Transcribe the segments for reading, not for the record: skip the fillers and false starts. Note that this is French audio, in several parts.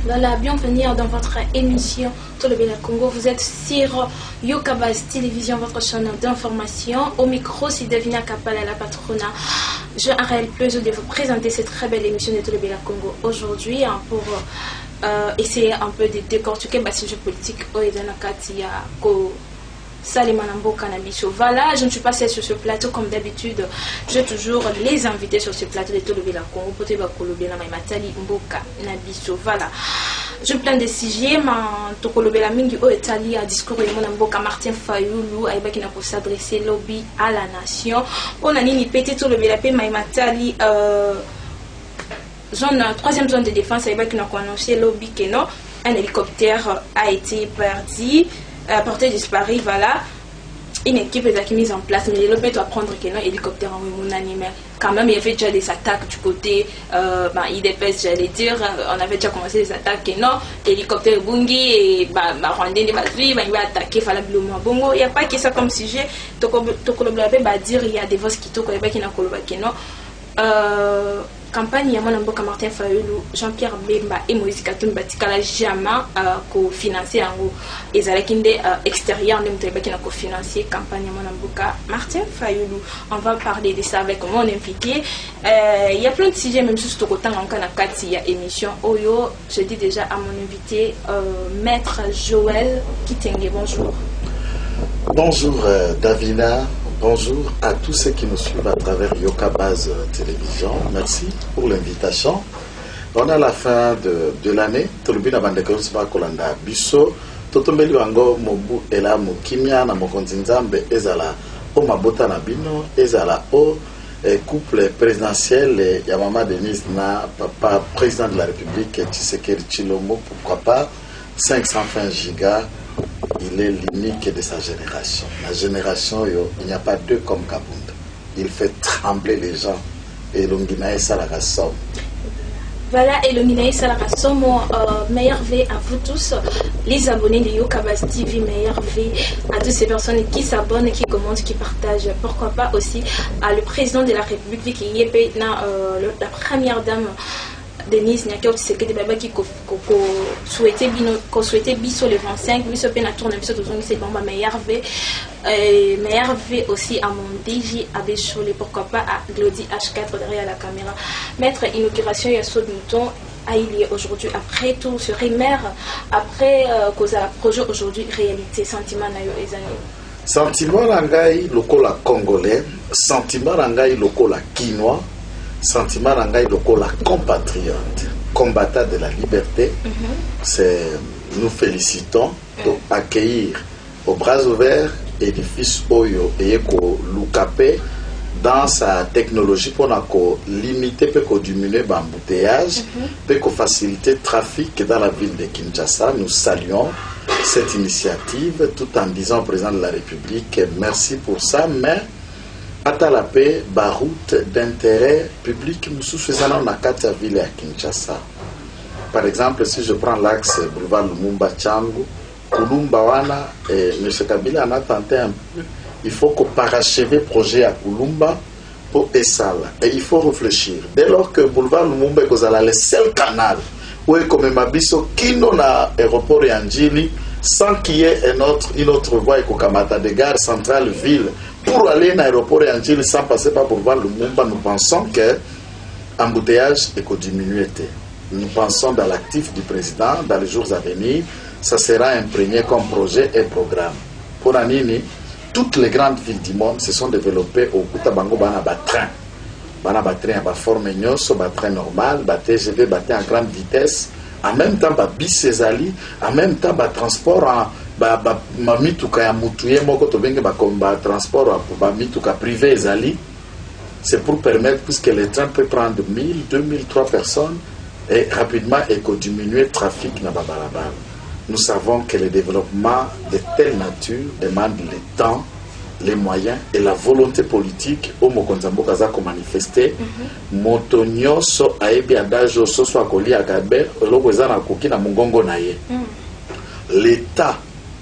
Voilà, bienvenue dans votre émission Tolobela Congo. Vous êtes sur Yokabaz Télévision, votre chaîne d'information. Au micro, c'est Davina Kapala, la patronne. J'ai un réel plaisir de vous présenter cette très belle émission de Tolobela Congo aujourd'hui pour essayer un peu de décortiquer le sujet politique au Edanakatia. Voilà, je ne suis pas seule sur ce plateau comme d'habitude. J'ai toujours les invités sur ce plateau de Tolobela Congo. Voilà. Je plein de sujets, mais Tolobela Mingi au Italie a discours de mon amboka Martin Fayoulou a qui n'a pas s'adresser lobby à la nation. On a ni pété Tolobela pe Maimatali zone troisième zone de défense a qui n'a pas annoncé lobby que non un hélicoptère a été perdu. Porté disparu, voilà. Une équipe est mise en place, mais le doit prendre qu'un hélicoptère en mon animal. Quand même, il y avait déjà des attaques du côté IDPS, j'allais dire. On avait déjà commencé des attaques, non. Hélicoptère Bungi et Rwandais, il va attaquer Falablouma Bongo. Il n'y a pas que ça comme sujet. Tokoloblabe va dire il y a des voix qui toquent, qui n'a campagne Yamanamboka Martin Fayoulou, Jean-Pierre Bemba et Moïse Katumba Tikala Jama co-financé en gros ezalakinde extérieur de Mutebaki na co-financé campagne Yamanamboka Martin Fayoulou. On va parler de ça avec mon invité. Il y a plein de sujets même sur ce côté en Kanakati, il y a émission Oyo. Je dis déjà à mon invité Maître Joël Kitenge. Bonjour. Bonjour Davina. Bonjour à tous ceux qui nous suivent à travers Yokabaz Télévision. Merci pour l'invitation. On est à la fin de l'année. Tolubina Bandekorusba Kolanda Biso. Totombeli Wango Mobu Ela Mukimia na Mokonzinzambe Ezala O Mabota Nabino Ezala O couple présidentiel Yamama Denise na papa président de la République Tshisekedi Tshilombo, pourquoi pas 520 gigas. Il est l'unique de sa génération. La génération, il n'y a pas deux comme Kabunda. Il fait trembler les gens. Et l'Onginaï Salarasom. Voilà, et l'Onginaï Salarasom, meilleur V à vous tous, les abonnés de Yokabaz TV, meilleur V à toutes ces personnes qui s'abonnent, qui commentent, qui partagent. Pourquoi pas aussi à le président de la République qui est la première dame. Denise Nyakio Tshisekedi Baba qui souhaitait biso le 25 biso pe na tourner biso tozongi c'est bon meilleur V aussi à mon DJ Abécholé, pourquoi pas à Glody H4 derrière la caméra. Maître inauguration ya saut de mouton a il y a aujourd'hui après tout serait maire après cause à projet aujourd'hui réalité sentiment na yo ezani sentiment langai lokola congolais, sentiment langai lokola quinois, sentiment rangai lokola compatriote, combattant de la liberté. C'est nous félicitons d'accueillir au bras ouverts édifice Oyo et ko Lukape dans sa technologie pour limiter pour diminuer l'embouteillage, pour faciliter le trafic dans la ville de Kinshasa. Nous saluons cette initiative tout en disant au président de la République merci pour ça, mais Atalapé, baroute d'intérêt public, nous faisons dans la ville à Kinshasa. Par exemple, si je prends l'axe boulevard Lumumba Tchangu, Kulumba Wana, et M. Kabila en a tenté un peu. Il faut qu'on parachever le projet à Kulumba pour Essala. Et il faut réfléchir. Dès lors que boulevard Lumumba est le seul canal où est comme Mabiso, qui n'a pas aéroport et Anjili, sans qu'il y ait une autre voie, et Kamata de gare centrale ville, pour aller à l'aéroport et Anjili sans passer par boulevard Lumumba, nous pensons que l'embouteillage est diminué. Nous pensons dans l'actif du président, dans les jours à venir, ça sera imprégné comme projet et programme. Pour Anini, toutes les grandes villes du monde se sont développées au Koutabango Banabatrin. Banabatrin a forme train normal, TGV en grande vitesse, en même temps bis ezali, en même temps transport en mituka ya mutuye moko to benge ba transport ba mituka privé ezali. C'est pour permettre, puisque le train peut prendre 1000, 2000, 3 personnes et rapidement diminuer le trafic dans Babalabal. Nous savons que le développement de telle nature demande le temps, les moyens et la volonté politique au Mokonzambo Kazako manifester. Motonyoso aebi adajo soso akoli akabe lokweza na koki na mongongo na ye. L'État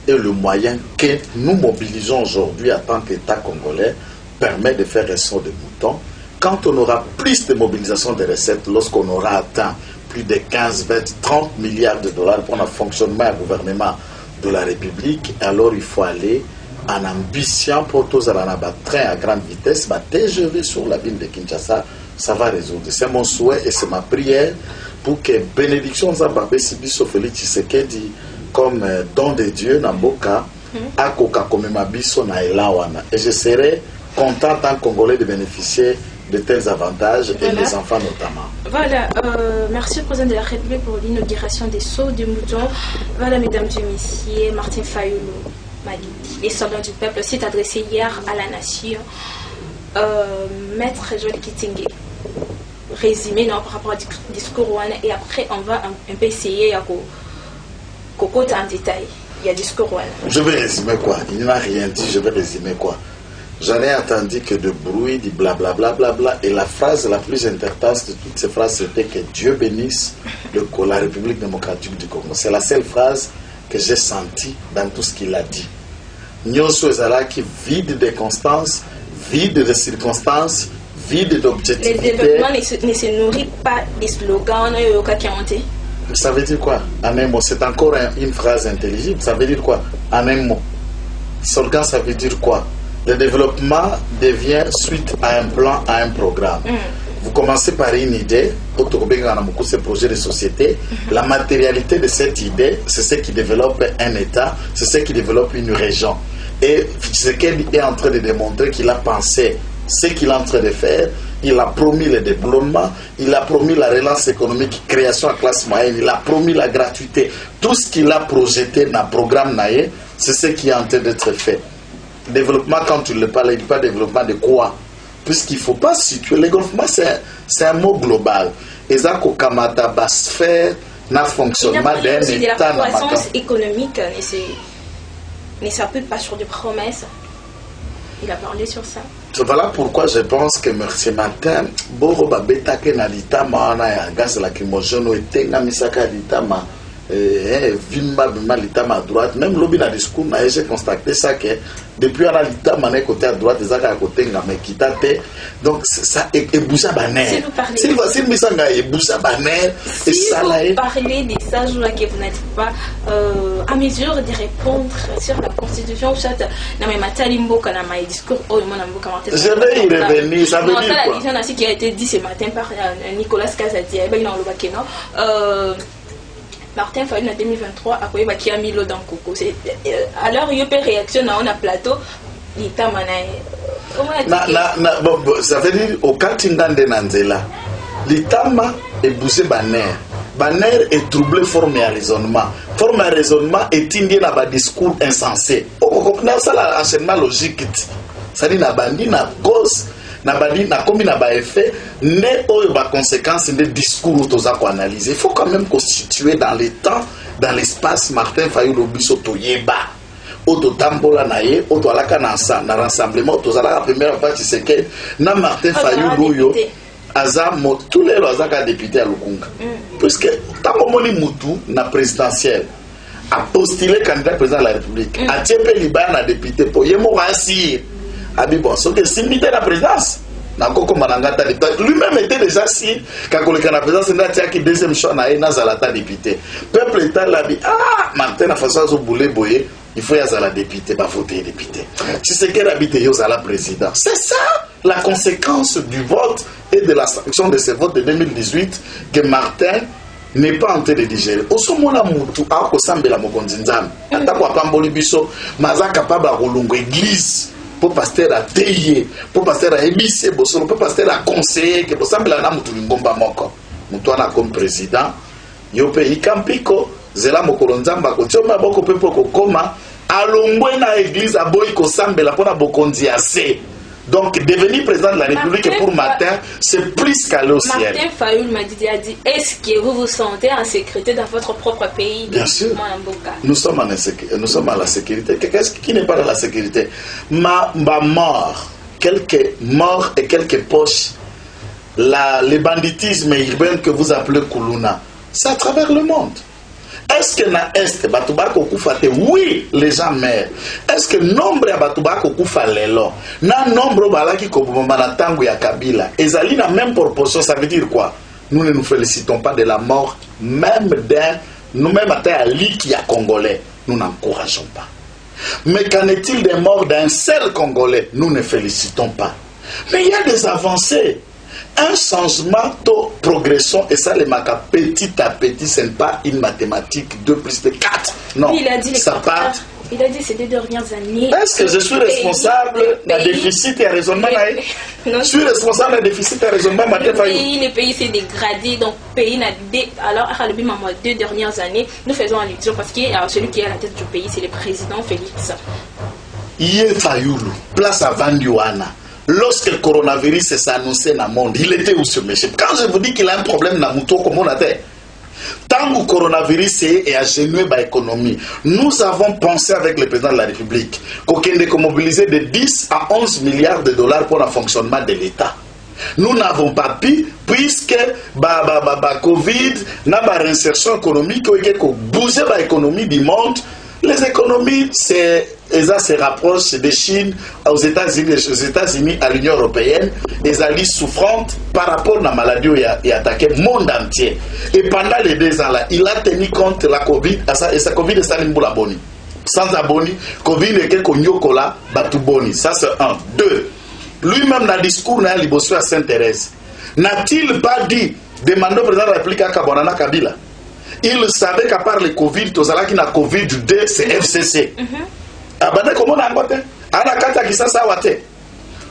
est le moyen que nous mobilisons aujourd'hui en tant qu'État congolais permet de faire ressort de moutons. Quand on aura plus de mobilisation des recettes, lorsqu'on aura atteint plus de 15, 20, 30 milliards de dollars pour le fonctionnement et le gouvernement de la République, alors il faut aller en ambition pour tous à la train à grande vitesse, TGV sur la ville de Kinshasa, ça va résoudre. C'est mon souhait et c'est ma prière pour que bénédiction Zambabé Sibiso Félix Tshisekedi comme don de Dieu Namboka akoka comme mabiso na elawana. Et je serai content en Congolais de bénéficier de tels avantages, voilà. Et les enfants notamment. Voilà, merci au président de la République pour l'inauguration des sauts du mouton. Voilà, mesdames et messieurs, Martin Fayulu Malidi, les soldats du peuple, s'est adressé hier à la nation. Maître Joël Kitingue, résumé non, par rapport au discours, et après on va un peu essayer à côté en détail. Il y a discours. Je vais résumer quoi? Il n'a rien dit, je vais résumer quoi? J'en ai entendu que de bruit, du blablabla, bla, bla, bla, et la phrase la plus importante de toutes ces phrases, c'était que Dieu bénisse la République démocratique du Congo. C'est la seule phrase que j'ai sentie dans tout ce qu'il a dit. Nyoso Ezalaki, vide de constance, vide de circonstances, vide d'objectivité. Le développement ne se nourrit pas des slogans qui ont monté. Ça veut dire quoi? En un mot, c'est encore une phrase intelligible. Ça veut dire quoi? En un mot. Slogan, ça veut dire quoi? Le développement devient suite à un plan, à un programme. Vous commencez par une idée, ce projet de société. La matérialité de cette idée, c'est ce qui développe un État, c'est ce qui développe une région. Et ce qu'il est en train de démontrer qu'il a pensé, ce qu'il est en train de faire, il a promis le développement, il a promis la relance économique, création à classe moyenne, il a promis la gratuité. Tout ce qu'il a projeté dans le programme Naye, c'est ce qui est en train d'être fait. Développement, quand tu le parles, il ne dit pas développement de quoi? Puisqu'il ne faut pas situer. Le développement, c'est un mot global. Et ça, Kamata va se faire dans le fonctionnement d'un État. La croissance économique ne s'appuie pas sur des promesses. Il a parlé sur ça. Voilà pourquoi je pense que merci matin, Boro Babetake na litama na ya gaz lacrymogène était na misaka litama. Vimba litama à droite, même lobby na discours, j'ai constaté ça que depuis à l'itama na côté à droite, les à côté mais quitate. Donc ça est bousa baner. Si vous parlez de ça, et bousa baner et ça là. Si vous parlez de ça, je vois que vous n'êtes pas à mesure de répondre sur la Constitution. Je vais y revenir. Ça veut dire quoi? La qui a été dit ce matin par Nicolas Kazadi, Martin Fayulu en 2023 a quoi qui a mis l'eau dans le coco. Alors il y a une réaction on a plateau. Ça veut dire au Katingande Nanzela, l'itama est bousé banner. Banner est troublé forme à raisonnement. Forme à raisonnement est indiqué dans un discours insensé. Ça là enchaînement logique. Ça dit na bandi na cause. Na bandi na komi na ba effet ne oyo ba conséquences des discours toza ko analyser. Il faut quand même constituer dans le temps, dans l'espace Martin Fayulu biso toyeba. Oto tambola naye, oto alaka na rassemblement, oto zala la première partie c'est que na Martin Fayulu yo azamo tous les azaka député à Lukunga. Puisque tango moni mutu na présidentielle a postulé candidat président de la République. A tiepé libana député pour yemo rasir. Abi bon, so que simité la présidence. Lui-même était déjà si quand la présidence n'a qui deuxième choix na nazalata député. Peuple état l'a dit maintenant la façon de bouler boyer, il faut y avoir la député, pas voter député. Si c'est qu'elle habite à la présidence. C'est ça la conséquence du vote et de la sanction de ce vote de 2018 que Martin n'est pas en train de digérer. Au sommet la mutu a ko sambela mokonzinzam. Ata ko pamboli biso, maza capable à rolongo église. Pour pasteur à téyer, pour pasteur à émisser, pour pasteur à conseiller, que pour sembler à Moutou Ngomba Moko. Moutou comme président, yo pays campiko zela mokolo nzamba ko tioma boko pepo ko koma alongwe na église aboyi ko sambela pona bokonzi ase. Donc devenir président de la République pour Martin, c'est plus qu'aller au ciel. Martin Fayoul m'a dit, est-ce que vous vous sentez en sécurité dans votre propre pays? Bien sûr. Nous sommes à la sécurité. Qu'est-ce qui n'est pas dans la sécurité? Ma mort, quelques morts et quelques poches, les banditismes urbains que vous appelez Kuluna, c'est à travers le monde. Est-ce que na est batubako kufate? Oui, les gens meurent. Est-ce que nombre ya batubako kufa lelo na nombre balaki ko bomana tangu ya Kabila ezali na même proportion? Ça veut dire quoi? Nous ne nous félicitons pas de la mort même nous-mêmes à l'iki à Congolais. Nous n'encourageons pas. Mais qu'en est-il des morts d'un seul Congolais? Nous ne félicitons pas. Mais il y a des avancées. Un changement de progression, et ça les marque petit à petit, ce n'est pas une mathématique 2 plus 4. Non, il a dit ça part. Il a dit ces 2 dernières années. Est-ce que je suis responsable d'un déficit et raisonnement? Je suis responsable d'un déficit et raisonnement. Le pays s'est dégradé, donc le pays n'a alors à les 2 dernières années, nous faisons allusion parce que celui qui est à la tête du pays, c'est le président Félix. Yé Fayoulou, place à Vandiwana. Lorsque le coronavirus s'est annoncé dans le monde, il était où ce monsieur? Quand je vous dis qu'il a un problème dans le mouton, comment on a fait? Tant que le coronavirus est agenoué par l'économie, nous avons pensé avec le président de la République qu'on a mobilisé de 10 à 11 milliards de dollars pour le fonctionnement de l'État. Nous n'avons pas pu, puisque Covid n'a pas réinsertion économique qui a bougé l'économie du monde. Les économies, ça se rapproche de Chine aux États-Unis à l'Union européenne. Les alliés souffrantes par rapport à la maladie qui a attaqué le monde entier. Et pendant les 2 ans-là, il a tenu compte de la Covid. Et sa Covid est saline pour la boni. Sans aboni, Covid est quelque nyokola, batu boni. Ça c'est 1. 2. Lui-même, dans le discours, il a à Sainte-Thérèse. N'a-t-il pas dit, demandez au président de la République à Kabonana Kabila? Il savait qu'à part le Covid, tout ça qui n'a Covid-2, c'est FCC. Abane comment on a ngote? Ana kata kisasa wate.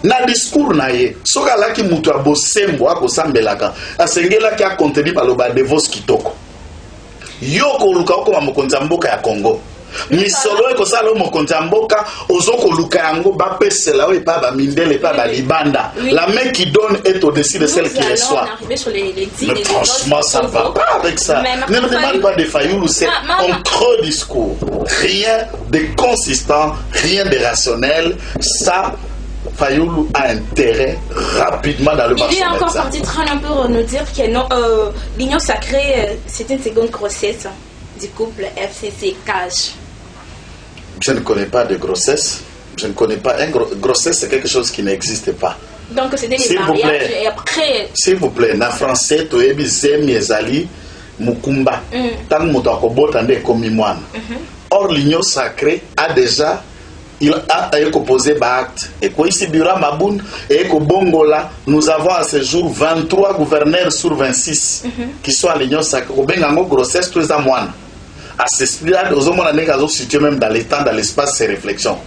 Na discours na ye, soka laki mutu abosembo akosambelaka, asengela ki a contenu baloba devos kitoko. Yoko luka oko mamokonzi mboka ya Congo. Misolo eko sala mokonzi mboka ozoko luka yango ba pesela o epa ba mindele epa ba libanda. La main qui donne est au-dessus de celle qui reçoit. Mais franchement, ça ne va pas avec ça. Ne me demande pas de Fayoulou, c'est un creux discours. Rien de consistant, rien de rationnel. Ça, Fayoulou a intérêt rapidement dans le marché. Il est encore parti un peu pour nous dire que non, l'union sacrée, c'est une seconde grossesse du couple FCC Cage. Je ne connais pas de grossesse. Je ne connais pas. Grossesse, c'est quelque chose qui n'existe pas. Donc, c'était des mariages et après. S'il vous plaît, en français, tu es Zemi Ezali Mukumba. Tant que tu or, l'union sacrée a déjà. Il a composé Bact. Et quoi ici, Bura Maboun, et Bongola, nous avons à ce jour 23 gouverneurs sur 26 qui sont à l'union sacrée. Au Bengango, grossesse, tous les moines. À ce stade, nous avons situé même dans les temps, dans l'espace, ces réflexions.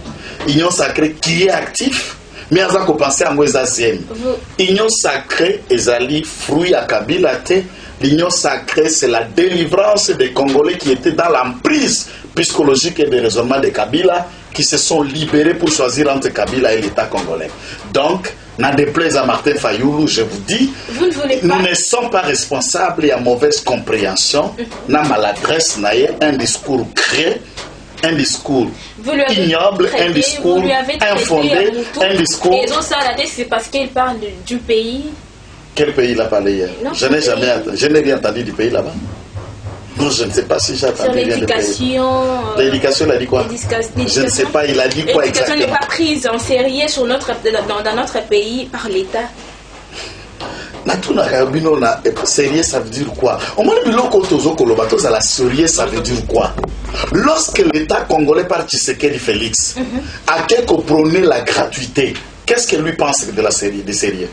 Union sacrée qui est actif, mais on va penser à moi, Union sacrée, Ezali, fruit à Kabila. L'union sacrée, c'est la délivrance des Congolais qui étaient dans l'emprise psychologique et de raisonnement de Kabila, qui se sont libérés pour choisir entre Kabila et l'État congolais. Donc, n'en déplaise à Martin Fayoulou, je vous dis, nous ne sommes pas responsables et à mauvaise compréhension, n'a maladresse, n'a un discours créé, un discours ignoble, un discours infondé, un discours... Et donc ça, c'est parce qu'il parle du pays. Quel pays il a parlé hier? Je n'ai rien entendu du pays là-bas. Non, je ne sais pas si j'ai entendu bien de pays. L'éducation, il a dit quoi? Je ne sais pas, il a dit quoi exactement? L'éducation n'est pas prise en sérieux dans notre pays par l'État. Sérieux, ça veut dire quoi? Au moins, la sérieux, ça veut dire quoi? Lorsque l'État congolais par Tshisekedi Félix a quelque prôné la gratuité, qu'est-ce que lui pense de la série, des sérieux?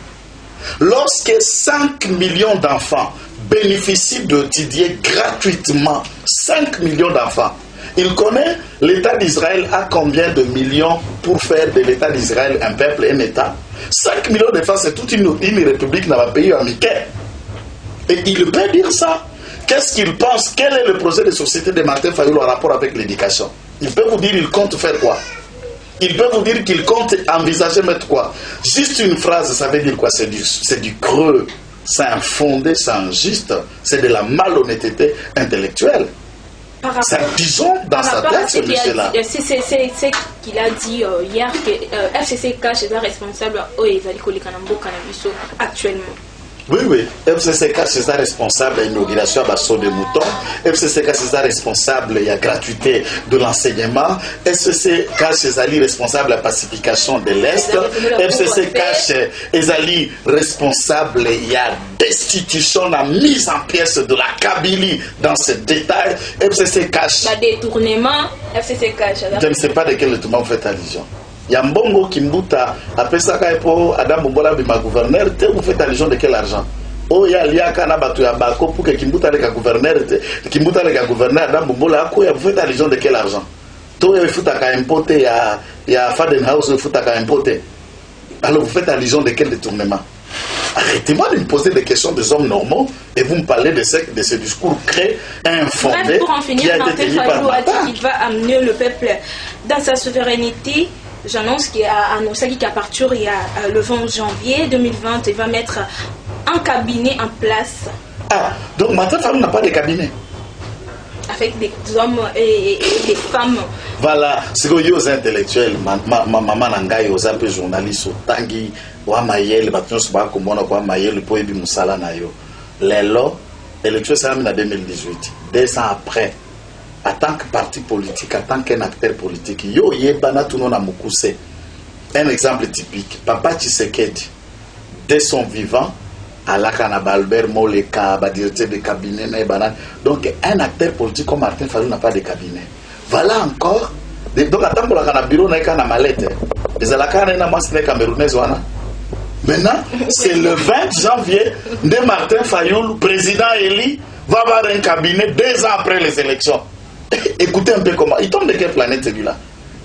Lorsque 5 millions d'enfants bénéficient d'étudier gratuitement, 5 millions d'enfants, il connaît l'État d'Israël a combien de millions pour faire de l'État d'Israël un peuple, un État? 5 millions de francs, c'est toute une république dans un pays américain. Et il peut dire ça. qu'est-ce qu'il pense? Quel est le projet de société de Martin Fayulu en rapport avec l'éducation? Il peut vous dire il compte faire quoi? Il peut vous dire qu'il compte envisager mettre quoi? Juste une phrase, ça veut dire quoi? C'est du creux, c'est infondé, c'est injuste, c'est de la malhonnêteté intellectuelle. Disons dans sa tête, ce monsieur-là. C'est ce qu'il a dit hier que FCCK est responsable actuellement. Oui. FCCK c'est responsable de l'inauguration à Basso de Mouton. FCCK c'est responsable de la gratuité de l'enseignement. FCCK c'est responsable de la pacification de l'Est. FCCK c'est responsable de la destitution, la mise en pièce de la Kabylie dans ce détail. FCCK. Le détournement, FCCK. Je ne sais pas de quel détournement vous faites allusion. Yambongo Kimbuta, après ça, quand Adam Bombola bima gouverneur, vous faites allusion de quel argent? Oh, il y a Liakana Batu Yabako pour que Kimbuta avec un gouverneur, Kimbuta avec un gouverneur, Adam Bombola, vous faites allusion de quel argent? Toi, il faut importer, il y a Fadenhouse, il faut importer. Alors, vous faites allusion de quel détournement? Arrêtez-moi de me poser des questions des hommes normaux et vous me parlez de ce discours créé, infondé. Bref, pour en finir, Martin Fayulu a dit qu'il va amener le peuple dans sa souveraineté. J'annonce qu'il a annoncé qu'à partir le 20 janvier 2020, il va mettre un cabinet en place. Ah, donc Martin Fayulu n'a pas de cabinet? Avec des hommes et des femmes. Voilà, c'est que les intellectuels, maman nangai, aux appels journalistes, tangi, wa mayel, batons ba komona kwa mayel po ebi musala na yo. Lelo, élection ça en 2018. 2 ans après, en tant que parti politique, en tant qu'un acteur politique, yo yebana tout na mukuse. Un exemple typique, Papa Tshisekedi, dès son vivant, à la Albert Moleka, directeur de cabinet, donc un acteur politique comme Martin Fayulu n'a pas de cabinet. Voilà encore. Donc attends pour la bureau n'a qu'un mallette. Les alakana n'a pas de camerounaise. Maintenant, c'est le 20 janvier de Martin Fayulu, président élu, va avoir un cabinet 2 ans après les élections. Écoutez un peu comment. Il tombe de quelle planète celui-là?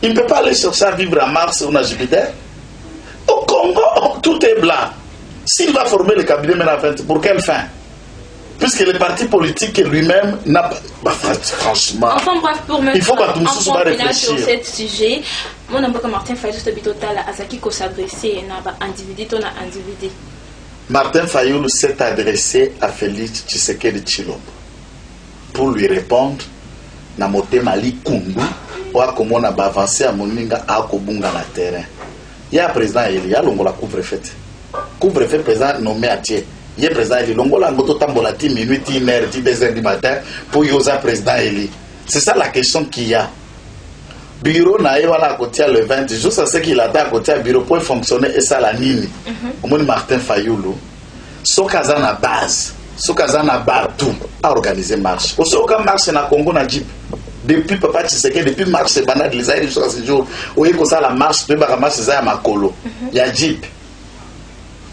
Il ne peut pas aller chercher à vivre à Mars ou à Jupiter. Au Congo, tout est blanc. S'il va former le cabinet maintenant, pour quelle fin? Puisque le parti politique lui-même n'a pas... Bah, franchement, enfin bref, pour me il faut pas tout réfléchir sur ce sujet. Mon nom est Martin Fayulu, c'est total à qui qu'on s'adresser à individu. Martin Fayulu s'est adressé à Félix Tshisekedi Tshilombo pour lui répondre na motema likundu wa komona ba avancer à moninga a kobunga na terrain. Il y a président Eli, ya longola couvre-feu. Couvre-feu président nommé à Thier. Il y a président Eli, longola ngoto tambola 10 minutes, 1 heure, 2 heures du matin pour yosa président Eli. C'est ça la question qu'il y a. Bureau na wala côté le 20 jours, ça c'est qu'il attend à côté bureau pour fonctionner et ça la nini. Au moins Martin Fayulu, sokaza na base, sokaza na batou à organiser marche. Au soka marche na Congo na Djib. Depuis Papa Tshisekedi, depuis marche banade les aïe jusqu'à ce jour, où est ça la marche, de marche ça makolo. Ya Djib.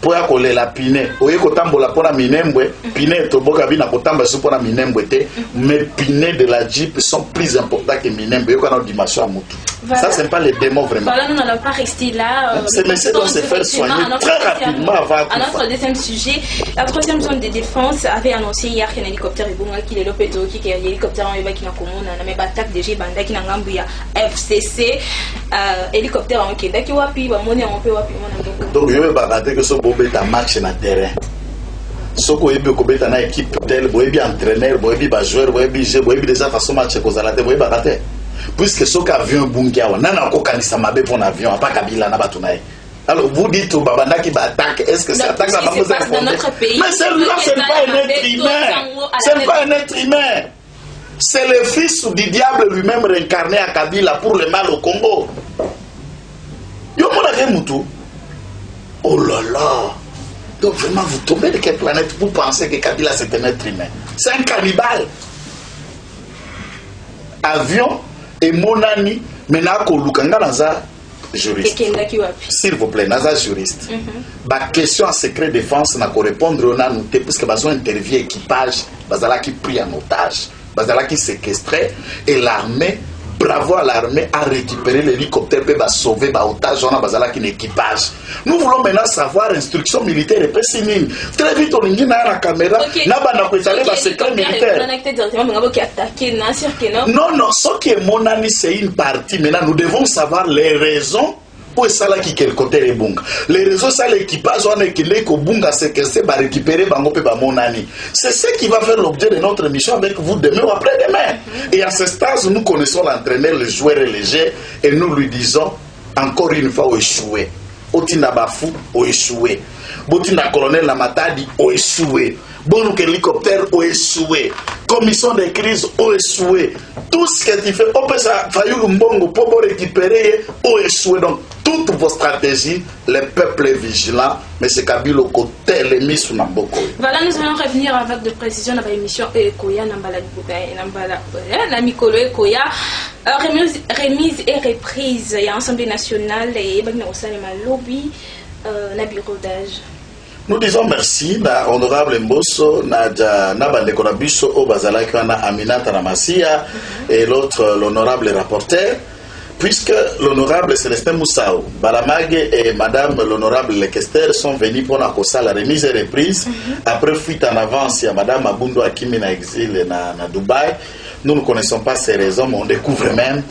Pour coller la pine, où est kotambola pour la minembwe, pine toboka bina kotamba pour la minembwe te, mais pine de la Jeep sont plus importants que minembwe, il y a une dimension à Moutou. Voilà. Ça, c'est pas les démons vraiment. Voilà, nous n'allons pas rester là. Ces messieurs doivent se faire soigner très rapidement avant. À notre deuxième sujet, la troisième zone de défense avait annoncé hier qu'un hélicoptère est bon, qu'il est l'opéto, qui est l'hélicoptère en qui n'a commune, on a même attaque de G-Banda qui n'a pas FCC, hélicoptère en Kenda qui wapi, on peut wapi. Donc, je vais barater que ce bobé est un match sur le terrain. Ce qu'on est bien dans l'équipe tel, vous êtes entraîneur, vous êtes joueur, vous êtes déjà façon match que vous allez vous barater. Puisque ce qu'avion bungia, on a encore kanisa mabe pour un avion, pas Kabila na batunaï. Alors vous dites au Babanda qui attaque, est-ce que c'est attaque la base de mais celui-là, ce n'est pas un être humain. Ce n'est pas un être humain. C'est le fils du diable lui-même réincarné à Kabila pour le mal au Congo. Yo mon Moutou. Oh là là. Donc vraiment, vous tombez de quelle planète pour penser que Kabila c'est un être humain? C'est un cannibale. Avion et monani, maintenant Lukanga Naza juriste. S'il vous plaît, Naza juriste. La question en secret défense n'a qu'à répondre on a noté puisque besoin interview équipage, bazala qui pris en otage, bazala qui séquestré et l'armée bravo à l'armée à récupérer l'hélicoptère et à sauver l'otage on a basala qui équipage. Nous voulons maintenant savoir instruction militaire et pessimine. Très vite on dit na la caméra na bana ko étaler ba secret militaire. Non, ce qui est mon ami c'est une partie. Maintenant nous devons savoir les raisons pour ça là qui quel côté est bon. Les réseaux ça l'équipage on est qui les ko bunga séquestrer ba récupérer bango pe ba mon ami. C'est ce qui va faire l'objet de notre mission avec vous demain ou après-demain. Et à ce stade nous connaissons l'entraîneur, le joueur léger et nous lui disons encore une fois au échoué. Otina Bafou au échoué. Botina colonel Lamatadi au échoué. Bon hélicoptère au échoué. Commission de crise au échoué. Tout ce que tu fais, on peut ça faillir un bon pour récupérer au échoué. Donc toutes vos stratégies, le peuple est vigilant, mais c'est Kabila au côté les mis sous Namboko. Voilà, nous allons revenir avec de précision dans l'émission Ekoya Nambala Nambala la Mikolo Ekoya. Remise et reprise, il y a Assemblée nationale et Bagna Osalema Lobby, na bureau d'âge. Nous disons merci à honorable Mbosso, na Bande Korabiso, au Bazalaki, Aminata Ramasia et l'autre, l'honorable rapporteur, puisque l'honorable Célestin Moussao, Balamage et madame l'honorable Lekester sont venus pour la remise et reprise. Après fuite en avance, il y a madame Abundo Akimi na exil na Dubaï. Nous ne connaissons pas ces raisons, mais on découvre même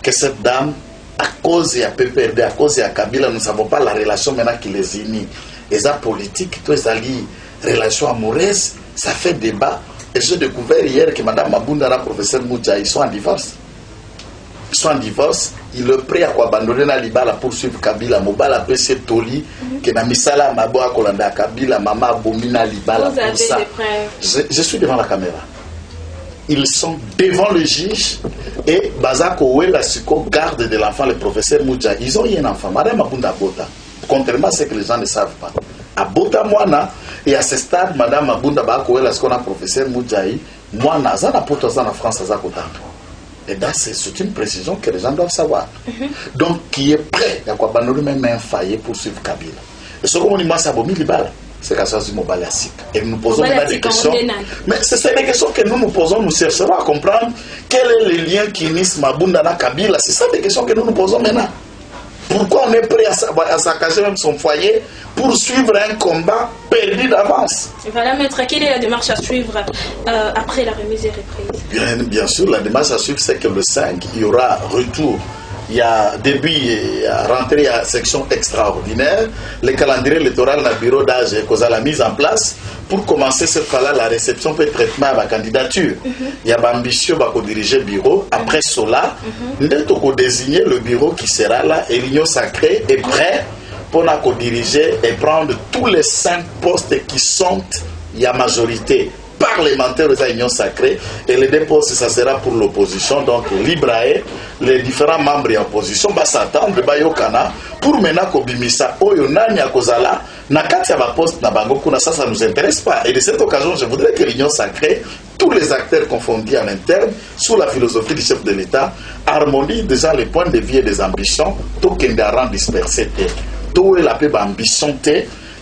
que cette dame, à cause de PPRD, à cause de Kabila, nous ne savons pas la relation maintenant qui les unit. Et ça politique, tous les relations amoureuses, ça fait débat. Et j'ai découvert hier que Mme Mabunda, la professeur Moudja, ils sont en divorce. Ils sont en divorce. Il est prêt à abandonner la Libala pour suivre Kabila. Mobala PC Toli, que na misala Maboa Kolanda Kabila, Mama Bomina Libala. Vous avez ça. Des preuves. Je suis devant la caméra. Ils sont devant le juge et Bazako Ouela Siko, garde de l'enfant, le professeur Moudja. Ils ont eu un enfant, Mme Mabunda Bota. Contrairement à ce que les gens ne savent pas. À Bota Moana, et à ce stade, Mme Mabunda Bakouela, ce qu'on a professeur Moudjaï, Moana, Zana Poto Zana France, Zakotan. Et là, c'est une précision que les gens doivent savoir. Donc, qui est prêt à quoi Banolu même failli pour suivre Kabila. Et ce qu'on dit, moi, ça bomi libala. C'est qu'à ça, c'est Mobalasik. Et nous posons des questions. Mais c'est des questions que nous nous posons, nous chercherons à comprendre quel est le lien qui unissent Mabunda et Kabila. C'est ça des questions que nous nous posons maintenant. Pourquoi on est prêt à saccager même son foyer pour suivre un combat perdu d'avance? Voilà, maître, quelle est la démarche à suivre après la remise et reprise? Bien sûr, la démarche à suivre, c'est que le 5, il y aura retour. Il y a début, il y a rentrée à section extraordinaire. Le calendrier électoral dans le bureau d'âge est la mise en place pour commencer cette fois-là la réception et le traitement de la candidature. Il y a l'ambition de diriger le bureau. Après cela, nous devons désigner le bureau qui sera là et l'Union sacrée est prêt pour diriger et prendre tous les 5 postes qui sont, il y a majorité parlementaire de l'Union sacrée et les 2 postes, ça sera pour l'opposition. Donc, libre à les différents membres de l'opposition va s'attendre pour maintenant Kobimisa Oyonani à Kozala, Nakatia va poste na bango kuna ça nous intéresse pas. Et de cette occasion, je voudrais que l'Union sacrée, tous les acteurs confondus en interne, sous la philosophie du chef de l'État, harmonisent déjà les points de vie et des ambitions, tout qu'un dispersé, tout est la paix ambition,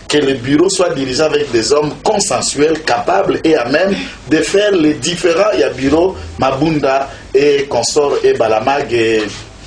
que le bureau soit dirigé avec des hommes consensuels, capables et à même de faire les différents. Il y a bureau Mabunda et consort et Balamag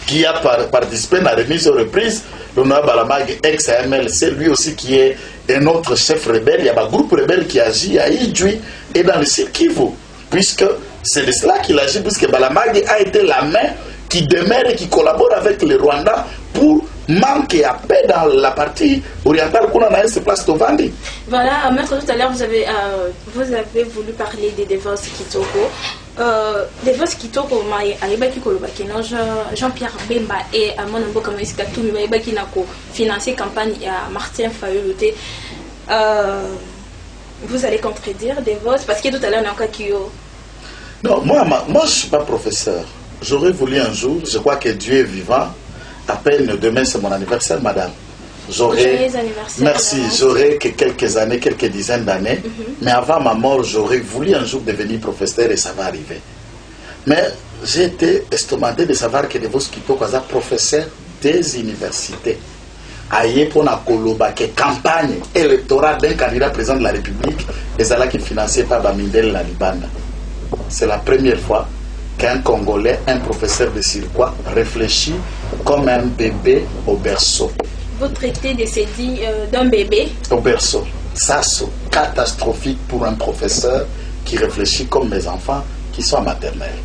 qui a participé à la remise aux reprises. L'honorable Balamag ex-MLC, lui aussi qui est un autre chef rebelle. Il y a un groupe rebelle qui agit à Idjoui et dans le site Kivu. Puisque c'est de cela qu'il agit, puisque Balamag a été la main qui demeure et qui collabore avec le Rwanda pour manquer à paix dans la partie orientale qu'on a dans ce place Tovandi. Voilà, maître, tout à l'heure vous avez voulu parler des divorces Kitoko. Divorces Kitoko, Jean-Pierre Bemba et Amon Mboka Moïse Katoumi qui n'a financé campagne à Martin Fayoulouté. Vous allez contredire divorce parce que tout à l'heure on a encore Kyo. Non, moi je ne suis pas professeur. J'aurais voulu un jour, je crois que Dieu est vivant. À peine demain c'est mon anniversaire, madame. Merci, j'aurai que quelques années, quelques dizaines d'années. Mais avant ma mort, j'aurais voulu un jour devenir professeur et ça va arriver. Mais j'ai été estomaqué de savoir que de vos Kitoko est professeur des universités. Aïe pour la Koloba, que campagne électorale d'un candidat président de la République, et ça là qui est financé par Bamindel la Libanda. C'est la première fois qu'un Congolais, un professeur de circuit, réfléchit comme un bébé au berceau. Vous traitez de ces dits d'un bébé au berceau. Ça, c'est catastrophique pour un professeur qui réfléchit comme mes enfants qui sont à maternelle.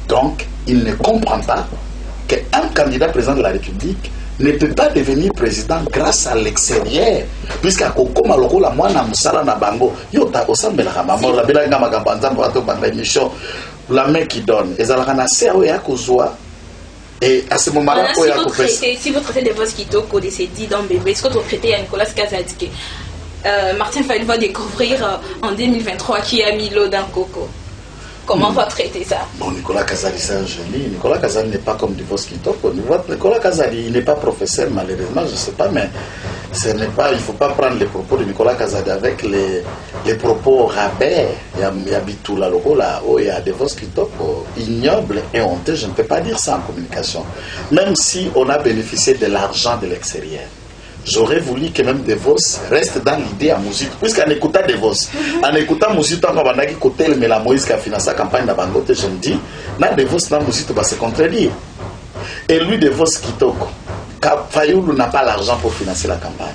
Donc, il ne comprend pas qu'un candidat président de la République ne peut pas devenir président grâce à l'extérieur. Puisqu'à Koko Maloko, la moine Moussala Nabango, Yota Osambela Mamor, la Belanga Magabanza, la main qui donne. Et Zalakana Seo Yakozwa. Et à ce moment-là, si vous traitez de vos kitoko de ces dits d'un bébé, est-ce que vous traitez à Nicolas Kazadike Martin Fayulu va découvrir en 2023 qui a mis l'eau dans Coco. Comment on va traiter ça? Bon, Nicolas Kazali, c'est un génie. Nicolas Kazali n'est pas comme Divos Kitoko. Nicolas Kazali, il n'est pas professeur, malheureusement, je ne sais pas, mais il ne faut pas prendre les propos de Nicolas Kazali avec les propos rabais. Il y a Bitoula Logola, il y a Divos Kitoko, ignoble et honteux. Je ne peux pas dire ça en communication. Même si on a bénéficié de l'argent de l'extérieur. J'aurais voulu que même Devos reste dans l'idée à Mouzit. Puisqu'en écoutant Devos, en écoutant Mouzit, on va dire que mais la Moïse qui a financé la campagne de Bangote, je me dis, dans Devos, dans Mouzit, va se contredire. Et lui, Devos Kitoko, Fayulu n'a pas l'argent pour financer la campagne.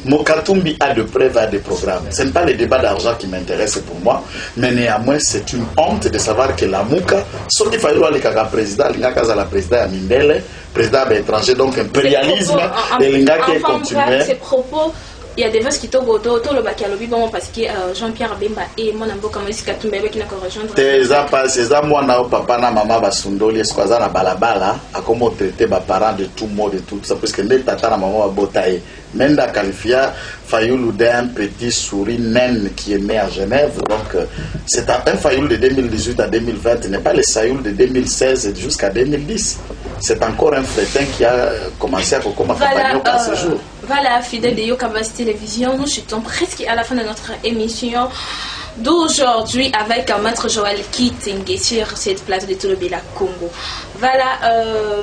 Mokatumbi a de preuves, a des programmes. Ce n'est pas le débat d'argent qui m'intéresse pour moi, mais néanmoins, c'est une honte de savoir que la Mouka, sauf qu'il fallait aller à président, il y a la président à Mindele, président étranger, donc impérialisme, et il y a qui continuait. Ces propos, il y a des voix qui tombent autour le Bakalobi, bon, parce que Jean-Pierre Bemba et mon ambo comme si Katumbe qui n'a qu'à rejoindre. C'est ça, moi, papa, na maman, basundoli, esquaza na balabala, à comment traiter mes parents de tout mot, de tout ça, parce que les tata na maman a botaye. Menda qualifia Fayulu d'un petit souris naine qui est né à Genève. Donc, c'est un Fayulu de 2018 à 2020, ce n'est pas le Fayulu de 2016 jusqu'à 2010. C'est encore un frétin qui a commencé à commencer à ce jour. Voilà, fidèle de Yokabas Télévision, nous chutons presque à la fin de notre émission d'aujourd'hui avec Maître Joël Kitingue sur cette place de Tolobela Congo. Voilà,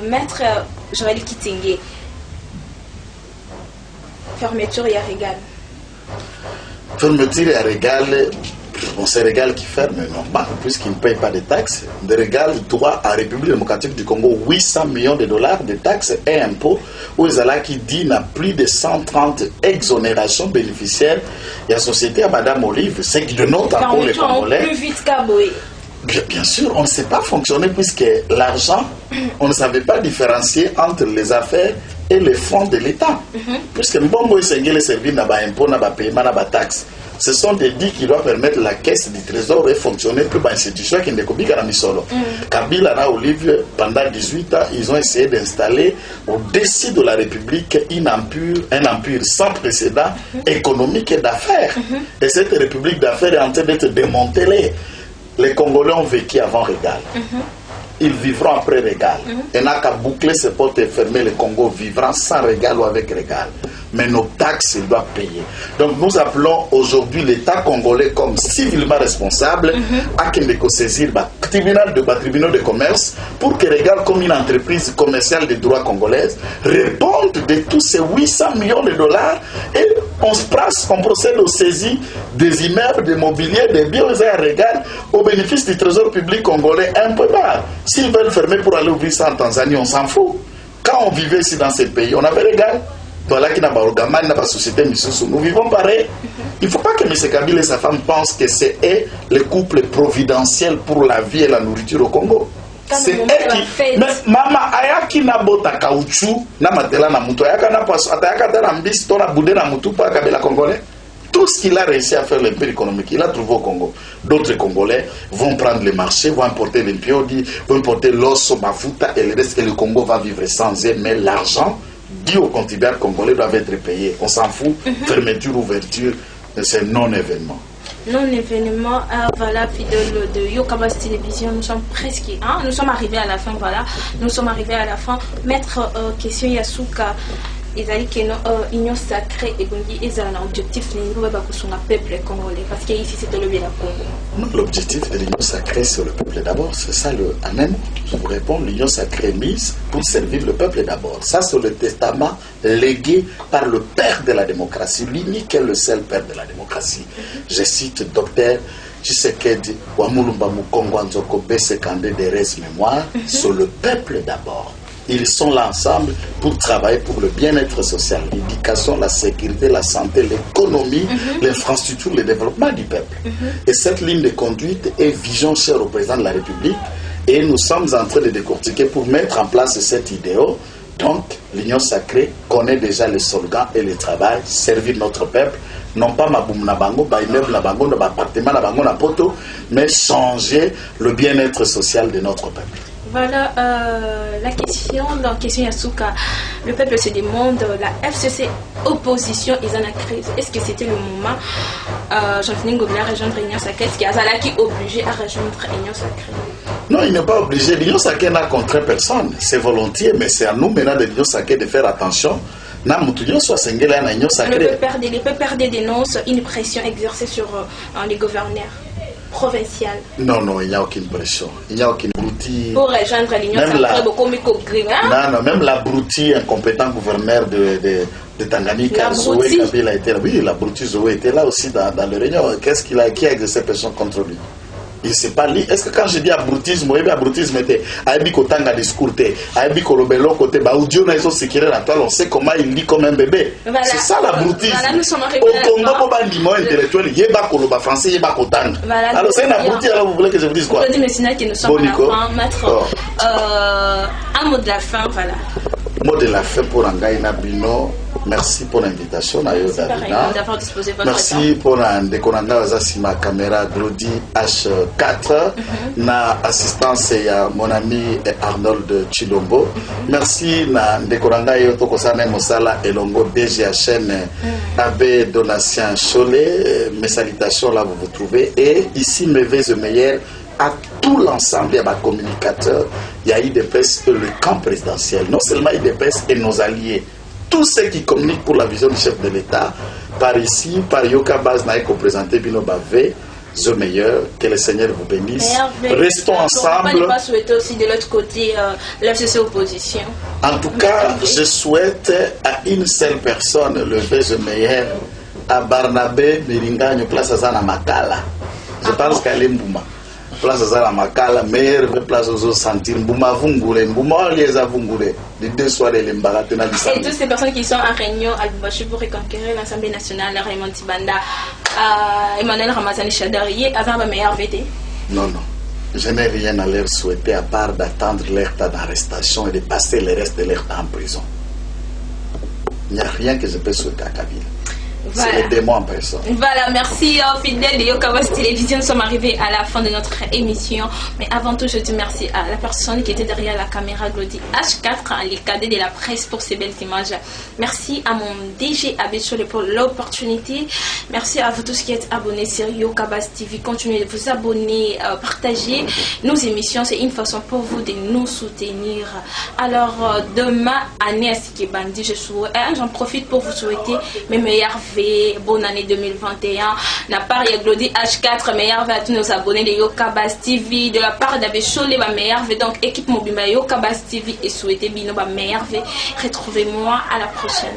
Maître Joël Kitingue. Fermeture et à régal. Fermeture et à régal, bon, c'est régal qui ferme, normal, puisqu'il ne paye pas de taxes. De régal doit à la République démocratique du Congo 800 millions de dollars de taxes et impôts. Où Zala qui dit n'a plus de 130 exonérations bénéficiaires. Il y a société à Madame Olive, c'est qui dénote encore les Congolais. Plus vite qu'Aboé. Bien sûr, on ne sait pas fonctionner puisque l'argent, on ne savait pas différencier entre les affaires et les fonds de l'État. Puisque Mbongo Esengele servir n'a pas impôt, n'a pas paiement, n'a pas taxe. Ce sont des dits qui doivent permettre la caisse du trésor de fonctionner pour l'institution qui n'est qu'à la Misolo. Kabila et Olive, pendant 18 ans, ils ont essayé d'installer au-dessus de la République un empire sans précédent économique et d'affaires. Et cette République d'affaires est en train d'être démantelée. Les Congolais ont vécu avant Régal. Ils vivront après Régal. Et n'a qu'à boucler ses portes et fermer le Congo vivra sans Régal ou avec Régal. Mais nos taxes, ils doivent payer. Donc nous appelons aujourd'hui l'État congolais comme civilement responsable à qu'il saisir le tribunal de commerce pour que Régal, comme une entreprise commerciale de droit congolaise, réponde de tous ces 800 millions de dollars et on procède aux saisies des immeubles, des mobiliers, des biens à Régal au bénéfice du trésor public congolais un peu bas. S'ils veulent fermer pour aller ouvrir ça en Tanzanie, on s'en fout. Quand on vivait ici dans ces pays, on avait Régal. Voilà qui n'a pas organisé la société Missoussou. Nous vivons pareil. Il ne faut pas que M. Kabila et sa femme pensent que c'est eux le couple providentiel pour la vie et la nourriture au Congo. C'est eux qui. Mais maman, ayaki na bota caoutchouc, na matela na mutu, ayaka na poisson, atayaka na mbisi, tona boudé na mutu, pas Kabila congolais. Tout ce qu'il a réussi à faire l'impôt économique, il a trouvé au Congo. D'autres Congolais vont prendre les marchés, vont importer les piodi, vont importer l'os, mafuta et le reste, et le Congo va vivre sans eux. Mais l'argent dit aux contribuables congolais doivent être payés. On s'en fout. Fermeture, ouverture, c'est non-événement. Non-événement, voilà, fidèle de Yokabas Télévision, nous sommes presque, nous sommes arrivés à la fin, voilà. Nous sommes arrivés à la fin. Maître, question Yasuka. Union sacrée et l'objectif de peuple congolais parce qu'ici c'est le Congo. L'objectif de l'union sacrée c'est le peuple d'abord, c'est ça en même je vous réponds, l'union sacrée mise pour servir le peuple d'abord. Ça c'est le testament légué par le père de la démocratie, l'unique et le seul père de la démocratie. Je cite docteur Tshisekedi, Wamulumba Mukongo Nzoko Besekande des res mémoire, sur le peuple d'abord. Ils sont là ensemble pour travailler pour le bien-être social, l'éducation, la sécurité, la santé, l'économie, l'infrastructure, le développement du peuple. Et cette ligne de conduite est vision chère au président de la République et nous sommes en train de décortiquer pour mettre en place cet idéal. Donc, l'Union sacrée connaît déjà le slogan et le travail, servir notre peuple, non pas Maboum Nabango, Baïmeb Nabango, Appartement Nabango, Napoto, mais changer le bien-être social de notre peuple. Voilà la question Yasuka. Le peuple se demande, la FCC opposition, ils en ont crise. Est-ce que c'était le moment Jean-Philippe Ngobila rejoindre l'Union sacrée? Est-ce qu'il y a Zalaki obligé à rejoindre l'Union sacrée? Non, il n'est pas obligé. L'Union sacrée n'a contre personne. C'est volontiers, mais c'est à nous maintenant de l'Union sacrée de faire attention. Le PPRD dénonce une pression exercée sur les gouverneurs provinciaux. Non, il n'y a aucune pression. Il n'y a aucune broutilles. Pour rejoindre l'Union sacrée, non, même la broutille, incompétent gouverneur de Tanganyika, Zoé Kabila était là. Oui, la broutille Zoé était là aussi dans le réunion. Qui a exercé pression contre lui? Il ne sait pas lire. Est-ce que quand je dis abrutisme, c'était Aïbiko Tanga discours, Aïbiko Lobelo côté, Audio Naïso Sekiré la toile, on sait comment il lit comme un bébé. Voilà. C'est ça l'abrutisme. Voilà, nous sommes arrivés au Congo, pour un niveau intellectuel, Yeba Koloba français, Yeba Kotanga. Voilà, alors c'est un abruti, alors vous voulez que je vous dise quoi? Je dis, mais sinon, que nous sommes à la fin, maître. Un mot de la fin, voilà. Mot de la fin pour Angaï Nabino. Merci pour l'invitation. Merci pour ma caméra Glody H4. Na assistance à mon ami Arnold Chilombo. Merci na Ndekoranga Yotokosane Mosala Elongo DGHN AB Donatien Cholet. Mes salutations là vous vous trouvez. Et ici mes vœux meilleurs à tout l'ensemble des communicateurs. Il y a IDPS et le camp présidentiel. Non seulement IDPS et nos alliés. Tous ceux qui communiquent pour la vision du chef de l'État, par ici, par Yoka Baz Naïko présenté Bino Bavé, The Meilleur, que le Seigneur vous bénisse. Restons ensemble. On ne pas souhaiter aussi de l'autre côté l'FCC opposition. En tout cas, je souhaite à une seule personne le The Meilleur, à Barnabé Miringagne, place à Zana Makala. Je pense qu'elle est Mbouma. Place à la Makala, meilleure place aux sentir Mbouma Vungure, Mbouma Lieza Vungure, les deux soirées les Mbaratena du samedi. Et toutes ces personnes qui sont en réunion à Lubumbashi pour reconquérir l'Assemblée nationale, Raymond Tibanda, Emmanuel Ramazani Chadarié, avant la meilleure VT. Non. Je n'ai rien à leur souhaiter à part d'attendre leur temps d'arrestation et de passer le reste de leur temps en prison. Il n'y a rien que je peux souhaiter à Kabila. Voilà. C'est le démon en personne. Voilà, merci fidèles de Yokabas Télévision. Nous sommes arrivés à la fin de notre émission. Mais avant tout, je dis merci à la personne qui était derrière la caméra, Glody H4, les cadets de la presse pour ces belles images. Merci à mon DG Abechole pour l'opportunité. Merci à vous tous qui êtes abonnés sur Yokabas TV. Continuez de vous abonner, partager nos émissions. C'est une façon pour vous de nous soutenir. Alors, demain, année à Sikebandi, j'en profite pour vous souhaiter mes meilleurs bonne année 2021. De la part de Glody H4, meilleur à tous nos abonnés de Yokabas TV. De la part d'Abechole, meilleur donc équipe mobile Yokabas TV et souhaitez bien meilleur. Retrouvez-moi à la prochaine.